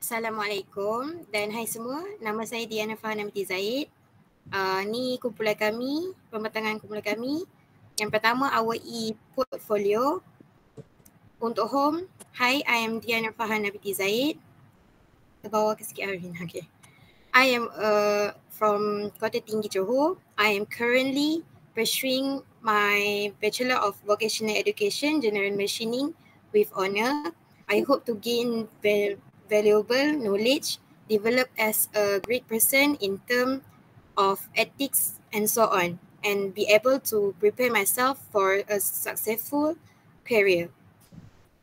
Assalamualaikum dan hai semua. Nama saya Diana Fahana binti Zaid. Ni kumpulan kami, pembentangan kumpulan kami. Yang pertama, our e-portfolio. Untuk home, hi, I am Diana Fahana binti Zaid. Terbawa ke sikit Arvin, okay. I am from Kota Tinggi, Johor. I am currently pursuing my Bachelor of Vocational Education, General Machining with honour. I hope to gain valuable knowledge, develop as a great person in terms of ethics and so on, and be able to prepare myself for a successful career.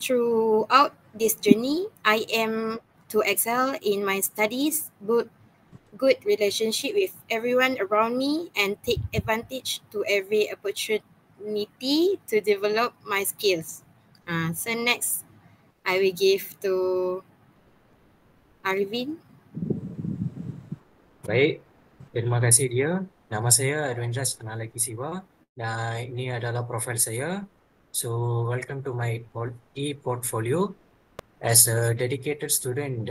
Throughout this journey, I am to excel in my studies, build good relationship with everyone around me, and take advantage to every opportunity to develop my skills. So next, I will give to Arvin. Baik, terima kasih dia. Nama saya Arvindra Penalaki Siwa dan ini adalah profil saya. So, welcome to my e-portfolio. As a dedicated student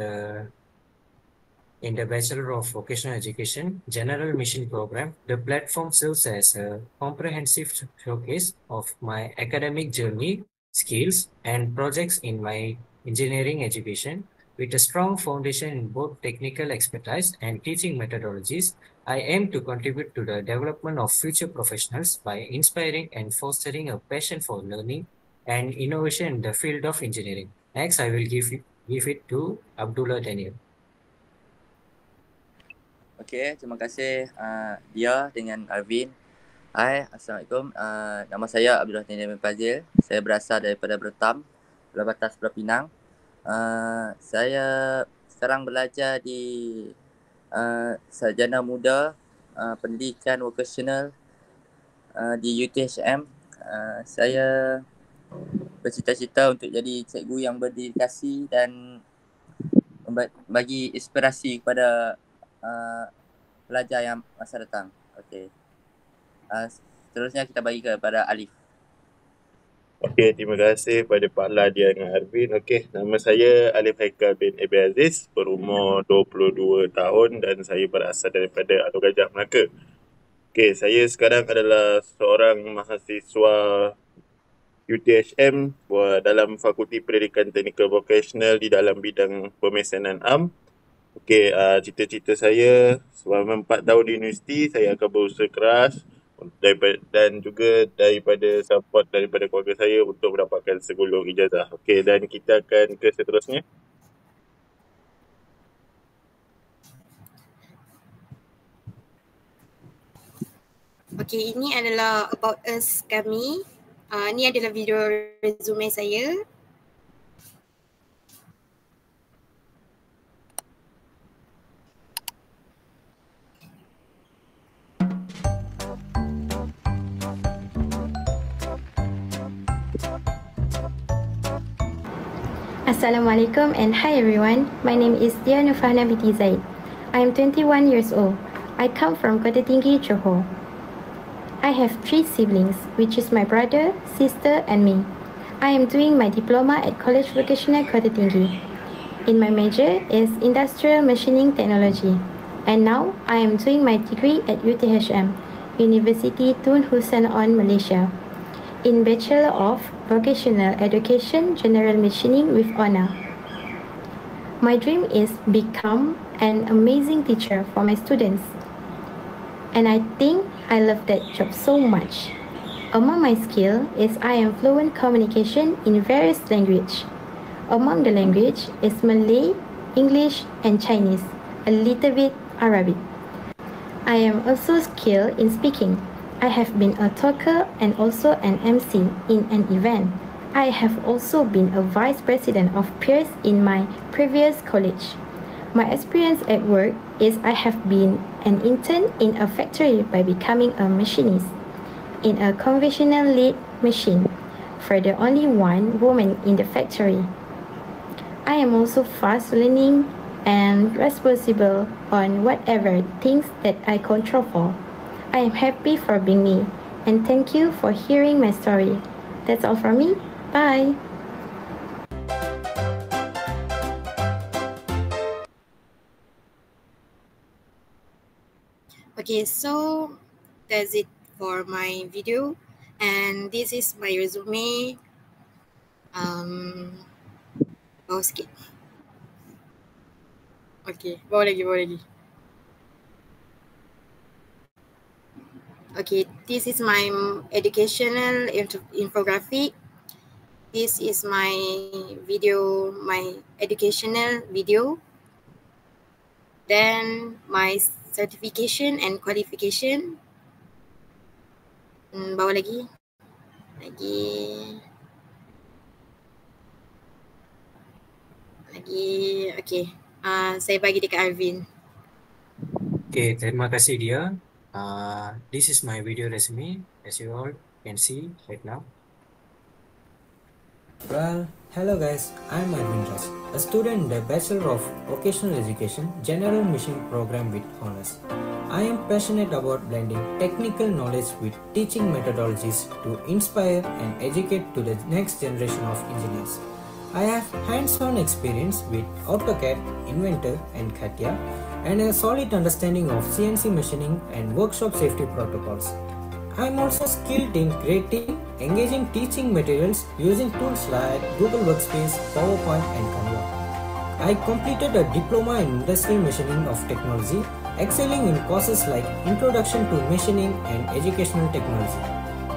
in the Bachelor of Vocational Education General Mission Program, the platform serves as a comprehensive showcase of my academic journey, skills, and projects in my engineering education. With a strong foundation in both technical expertise and teaching methodologies, I aim to contribute to the development of future professionals by inspiring and fostering a passion for learning and innovation in the field of engineering. Next, I will give it to Abdullah Daniel. Okey, terima kasih dia dengan Arvin. Hai, Assalamualaikum. Nama saya Abdullah Daniel bin Fazil. Saya berasal daripada Bertam, Pulau Batas, Pulau Pinang. Saya sekarang belajar di Sarjana Muda Pendidikan Vocational di UTHM. Saya bercita-cita untuk jadi cikgu yang berdedikasi dan bagi inspirasi kepada pelajar yang masa datang. Okey. Seterusnya kita bagi kepada Alif. Okey, terima kasih kepada Pak Ladia dengan Arvin. Okey, nama saya Alif Haikal bin Abi Aziz, berumur 22 tahun dan saya berasal daripada Alor Gajah, Melaka. Okey, saya sekarang adalah seorang mahasiswa UTHM dalam Fakulti Pendidikan Teknikal Vocational di dalam bidang pemesanan am. Okey, cita-cita saya selama 4 tahun di universiti, saya akan berusaha keras dan juga daripada support daripada keluarga saya untuk mendapatkan segulung ijazah. Okey, dan kita akan ke seterusnya. Okey, ini adalah about us kami. Ini adalah video resume saya. Assalamualaikum and hi everyone. My name is Diana Fahana binti Zaid. I am 21 years old. I come from Kota Tinggi, Johor. I have 3 siblings, which is my brother, sister and me. I am doing my diploma at College Vocational Kota Tinggi. In my major is Industrial Machining Technology. And now I am doing my degree at UTHM, University Tun Hussein Malaysia, in Bachelor of Vocational Education General Machining with honour. My dream is become an amazing teacher for my students. And I think I love that job so much. Among my skill is I am fluent communication in various language. Among the language is Malay, English and Chinese, a little bit Arabic. I am also skilled in speaking. I have been a talker and also an MC in an event. I have also been a vice president of peers in my previous college. My experience at work is I have been an intern in a factory by becoming a machinist in a conventional lathe machine for the only one woman in the factory. I am also fast learning and responsible on whatever things that I control for. I am happy for being me and thank you for hearing my story. That's all from me. Bye. Okay, so that's it for my video, and this is my resume. Bawah sikit. Okay, bawah lagi. Okay, this is my educational infographic. This is my video, my educational video. Then my certification and qualification. Bawah lagi. Okay. Saya bagi dekat Arvin. Okay, terima kasih dia. This is my video resume, as you all can see right now. Well, hello guys, I'm Arvind Raj, a student in the Bachelor of Vocational Education General Mission Program with Honors. I am passionate about blending technical knowledge with teaching methodologies to inspire and educate to the next generation of engineers. I have hands-on experience with AutoCAD, Inventor and CATIA, and a solid understanding of CNC machining and workshop safety protocols. I am also skilled in creating engaging teaching materials using tools like Google Workspace, PowerPoint and Canva. I completed a diploma in industrial machining of technology, excelling in courses like Introduction to Machining and Educational Technology.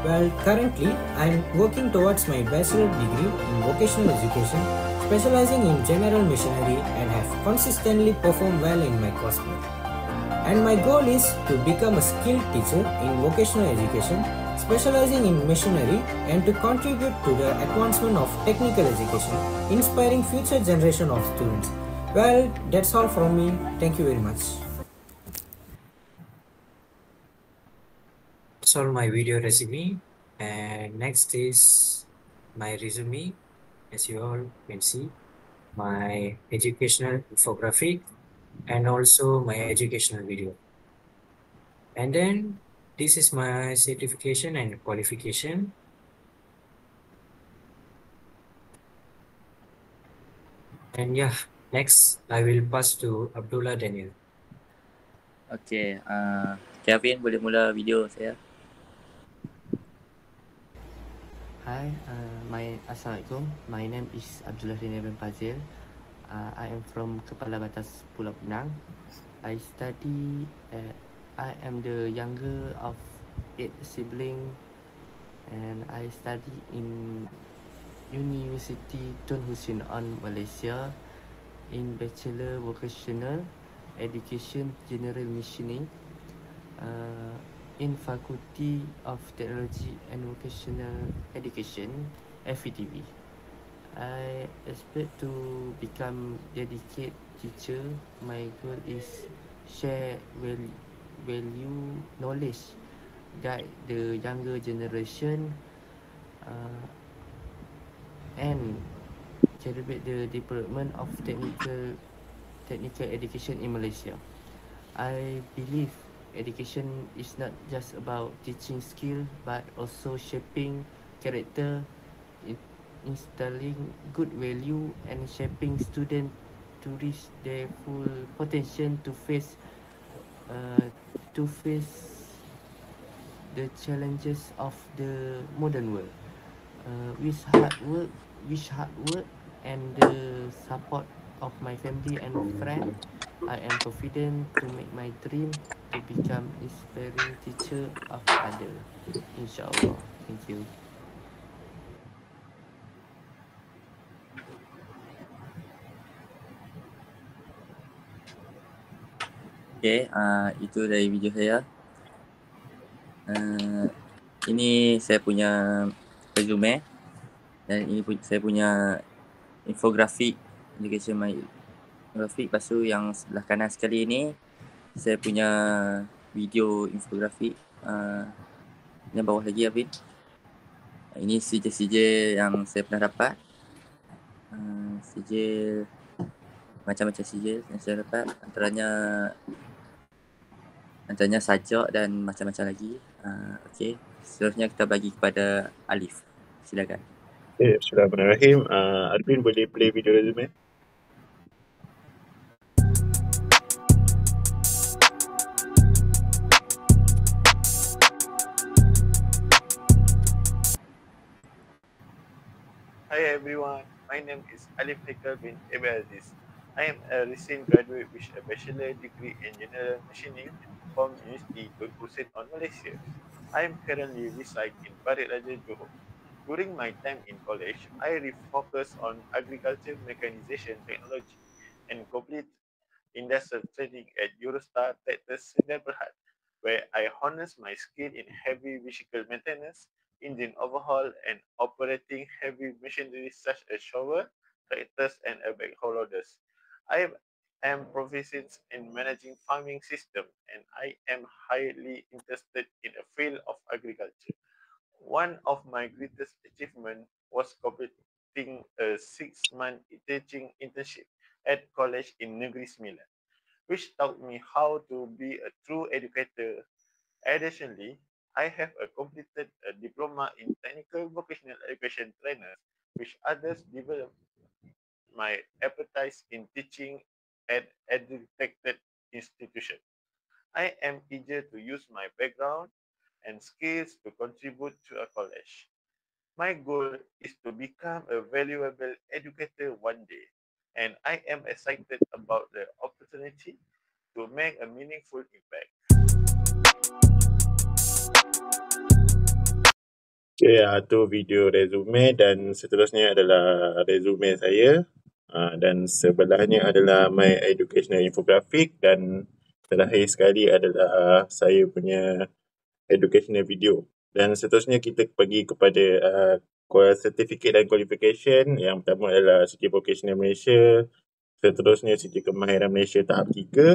Well, currently I am working towards my bachelor degree in vocational education, specializing in general machinery and have consistently performed well in my coursework. And my goal is to become a skilled teacher in vocational education, specializing in machinery and to contribute to the advancement of technical education, inspiring future generation of students. Well, that's all from me. Thank you very much. That's all my video resume, and next is my resume, as you all can see, my educational infographic and also my educational video. And then this is my certification and qualification. And yeah, next I will pass to Abdullah Daniel. Okay, Kevin boleh mula video saya. Hi, Assalamualaikum. My name is Abdullah Daniel bin Fazil. I am from Kepala Batas Pulau Pinang. I am the younger of 8 siblings, and I study in University Tun Hussein On Malaysia in Bachelor Vocational Education General Machining in Faculty of Technology and Vocational Education, FETV. I expect to become dedicated teacher. My goal is share value knowledge, guide the younger generation, and celebrate the development of technical education in Malaysia. I believe education is not just about teaching skill, but also shaping character, instilling good value, and shaping students to reach their full potential to face the challenges of the modern world. With hard work and the support of my family and friends, I am confident to make my dream to become inspiring teacher of others. Inshallah. Thank you. Okay, itu dari video saya. Ini saya punya resume dan ini saya punya infografik, education my infografik. Lepas tu yang sebelah kanan sekali ni saya punya video infografik. Yang bawah lagi Afid. Ini sijil-sijil yang saya pernah dapat. Sijil macam-macam sijil yang saya dapat, antaranya sajak dan macam-macam lagi. Okey, seterusnya kita bagi kepada Alif. Silakan. Okay, Bismillahirrahmanirrahim. Arvin boleh play video resume? Hi everyone, my name is Alif Haikal bin Aziz. I am a recent graduate with a bachelor degree in general machining from University Tunku Sengkang, Malaysia. I am currently reside in Bukit Raja, Johor. During my time in college, I refocused on agriculture mechanization technology and complete industrial training at Eurostar Tractors Sdn Bhd, where I harnessed my skill in heavy vehicle maintenance, engine overhaul, and operating heavy machinery such as shovel, tractors, and backhoe loaders. I am proficient in managing farming system, and I am highly interested in the field of agriculture. One of my greatest achievements was completing a 6-month teaching internship at college in Negeri Sembilan, which taught me how to be a true educator. Additionally, I have completed a diploma in technical vocational education trainer, which others developed my appetite in teaching at educated institution. I am eager to use my background and skills to contribute to a college. My goal is to become a valuable educator one day, and I am excited about the opportunity to make a meaningful impact. Okay, itu video resume dan seterusnya adalah resume saya. Dan sebelahnya adalah my educational infographic dan terakhir sekali adalah saya punya educational video. Dan seterusnya kita pergi kepada certificate dan qualification. Yang pertama adalah City Vocational Malaysia. Seterusnya City Kemahiran Malaysia tahap 3.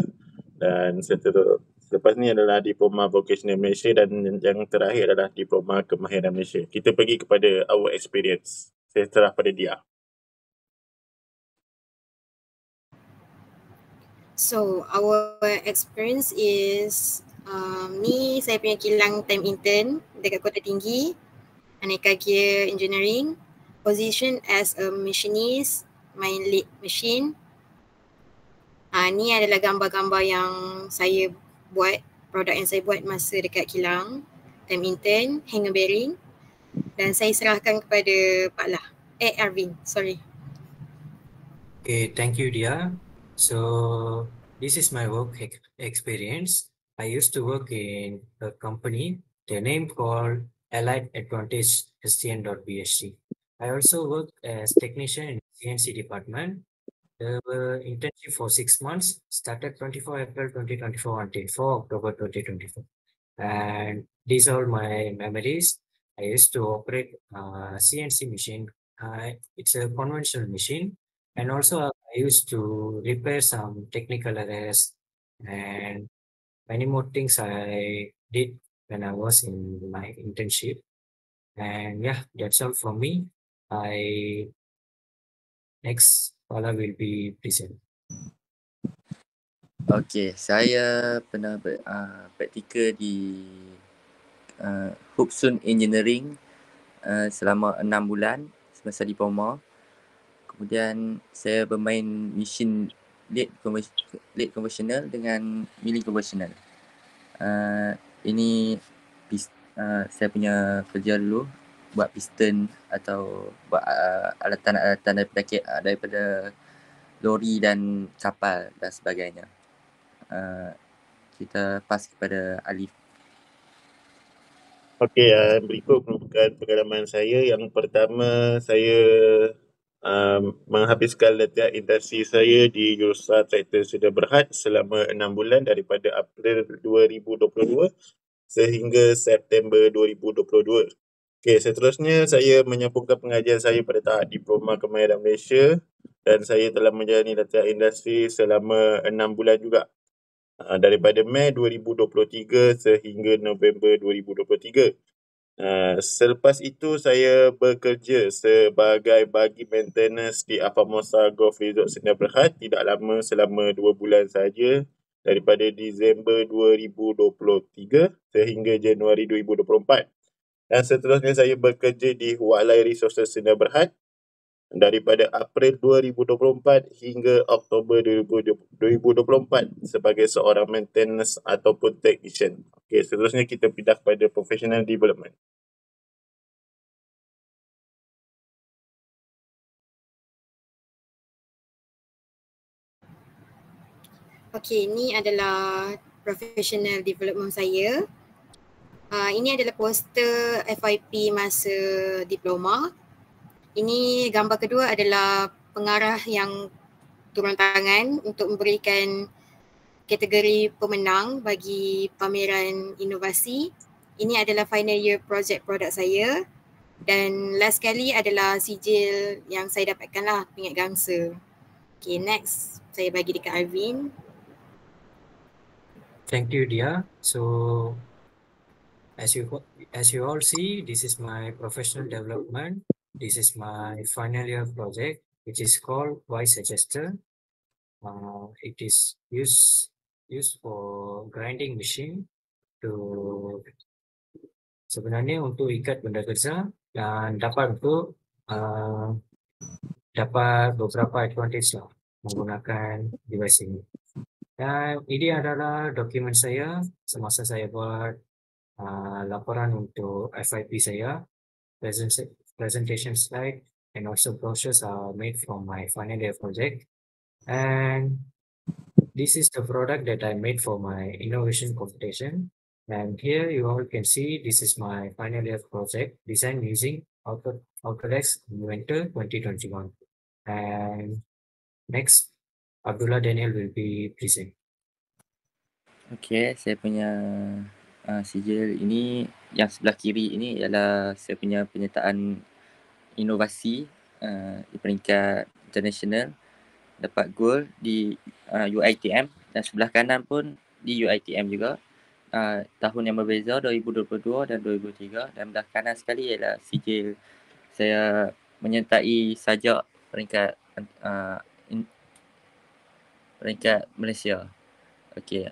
Dan selepas ni adalah Diploma Vocational Malaysia dan yang terakhir adalah Diploma Kemahiran Malaysia. Kita pergi kepada our experience. Saya serah pada dia. So our experience is ni saya punya kilang time intern dekat Kota Tinggi, Aneka Gear Engineering, position as a machinist, main lead machine. Ni adalah gambar-gambar yang saya buat, produk yang saya buat masa dekat kilang time intern, hanger bearing, dan saya serahkan kepada Pak Lah. Arvin, sorry. Okay, thank you, Dia. So this is my work experience. I used to work in a company, the name called Allied Advantage STN.BSC. I also worked as technician in CNC department. The internship for 6 months started 24 April 2024 until 4 October 2024. And these are my memories. I used to operate CNC machine. It's a conventional machine. And also I used to repair some technical errors and many more things I did when I was in my internship. And yeah, that's all from me. Next, Paula will be present. Okey, saya pernah praktikal di Hubsun Engineering selama 6 bulan semasa diploma. Kemudian saya bermain mesin lead conventional dengan milling conventional. Ini saya punya kerja dulu buat piston atau buat alatan-alatan daripada lori dan kapal dan sebagainya. Kita pass kepada Alif. Okey, berikut merupakan pengalaman saya. Yang pertama, saya menghabiskan latihan intensif saya di Eurostar Tractors Sdn Bhd selama 6 bulan daripada April 2022 sehingga September 2022. Okey, seterusnya saya menyambungkan pengajian saya pada tahap Diploma Kemahiran Malaysia dan saya telah menjalani latihan industri selama 6 bulan juga. Daripada Mei 2023 sehingga November 2023. Selepas itu saya bekerja sebagai bagi maintenance di Afamosa Golf Resort Sdn Bhd tidak lama, selama 2 bulan saja, daripada Disember 2023 sehingga Januari 2024. Dan seterusnya saya bekerja di Walai Resources Sdn Bhd daripada April 2024 hingga Oktober 2024 sebagai seorang maintenance ataupun technician. Okey, seterusnya kita pindah kepada professional development. Okey, ini adalah professional development saya. Ini adalah poster FYP masa diploma. Ini gambar kedua adalah pengarah yang turun tangan untuk memberikan kategori pemenang bagi pameran inovasi. Ini adalah final year project produk saya. Dan last sekali adalah sijil yang saya dapatkan lah, pingat gangsa. Okay, next saya bagi dekat Arvin. Thank you, Dia. So, as you all see, this is my professional development. This is my final year project, which is called Voice Adjuster. It is used for grinding machine to sebenarnya untuk ikat benda kerja dan dapat untuk dapat beberapa advantage lah menggunakan device ini. Dan ini adalah dokumen saya semasa saya buat laporan untuk FYP saya. Presentation slide and also brochures are made from my final year project. And this is the product that I made for my innovation competition. And here you all can see this is my final year project designed using Autodesk Inventor 2021. And next, Abdullah Daniel will be present. Okay, saya punya sijil ini yang sebelah kiri ini ialah saya punya penyertaan inovasi di peringkat international, dapat gold di UiTM, dan sebelah kanan pun di UiTM juga. Tahun yang berbeza 2022 dan 2003, dan belah kanan sekali ialah sijil saya menyertai sajak peringkat peringkat Malaysia. Okey,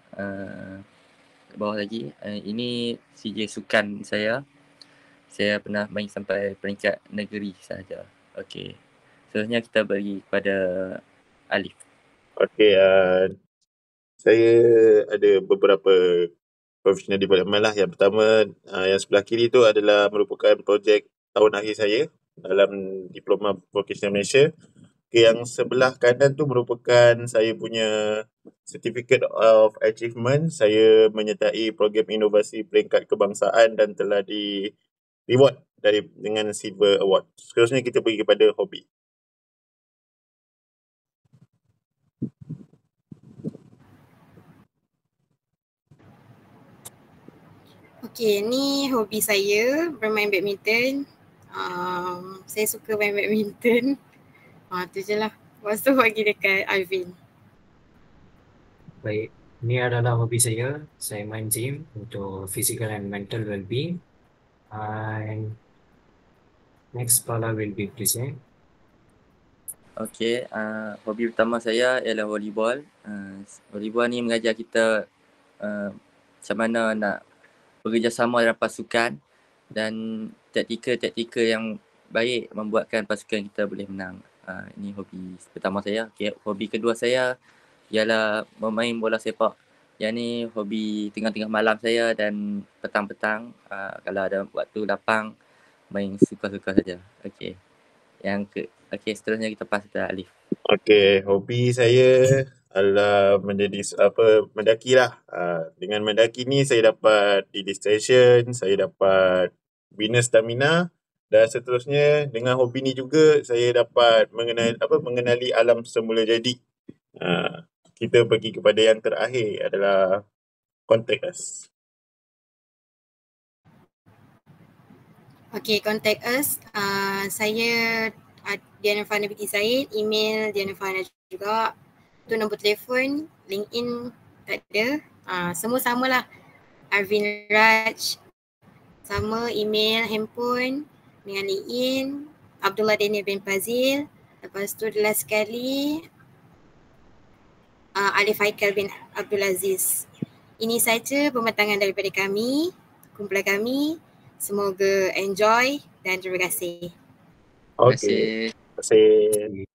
bawah lagi ini sijil sukan saya. Saya pernah main sampai peringkat negeri sahaja. Okey. Seterusnya kita bagi kepada Alif. Okey, saya ada beberapa professional development lah. Yang pertama, yang sebelah kiri tu adalah merupakan projek tahun akhir saya dalam Diploma Vocational Malaysia. Okay, yang sebelah kanan tu merupakan saya punya Certificate of Achievement. Saya menyertai program inovasi peringkat kebangsaan dan telah di reward dengan Silver Award. Seterusnya kita pergi kepada hobi. Okey, ni hobi saya bermain badminton. Saya suka main badminton. Tu je lah. Lepas tu bagi dekat Arvin. Baik, ini adalah hobi saya. Saya main gym untuk physical and mental well-being. And next, Paula will be present. Okey, hobi pertama saya ialah volleyball. Volleyball ni mengajar kita macam mana nak bekerjasama dalam pasukan dan taktikal yang baik membuatkan pasukan kita boleh menang. Ini hobi pertama saya. Okay, hobi kedua saya ialah bermain bola sepak. Yang ni hobi tengah-tengah malam saya dan petang-petang. Kalau ada waktu lapang, main suka-suka saja. Okey. Okey, seterusnya kita pass ke Alif. Okey, hobi saya adalah mendaki lah. Dengan mendaki ni saya dapat distraction, saya dapat bina stamina, dan seterusnya dengan hobi ni juga saya dapat mengenali alam semula jadi. Kita pergi kepada yang terakhir adalah contact us. Okay, contact us. Saya Diana Fana binti Zaid, email Diana Fana juga. Tu nombor telefon, LinkedIn tak ada. Semua sama lah. Arvin Raj, sama email, handphone dengan LinkedIn. Abdullah Daniel bin Fazil. Lepas tu last sekali Alif Haikal bin Abdul Aziz. Ini saja pematangan daripada kami, kumpulan kami. Semoga enjoy dan terima kasih. Okey. Terima kasih.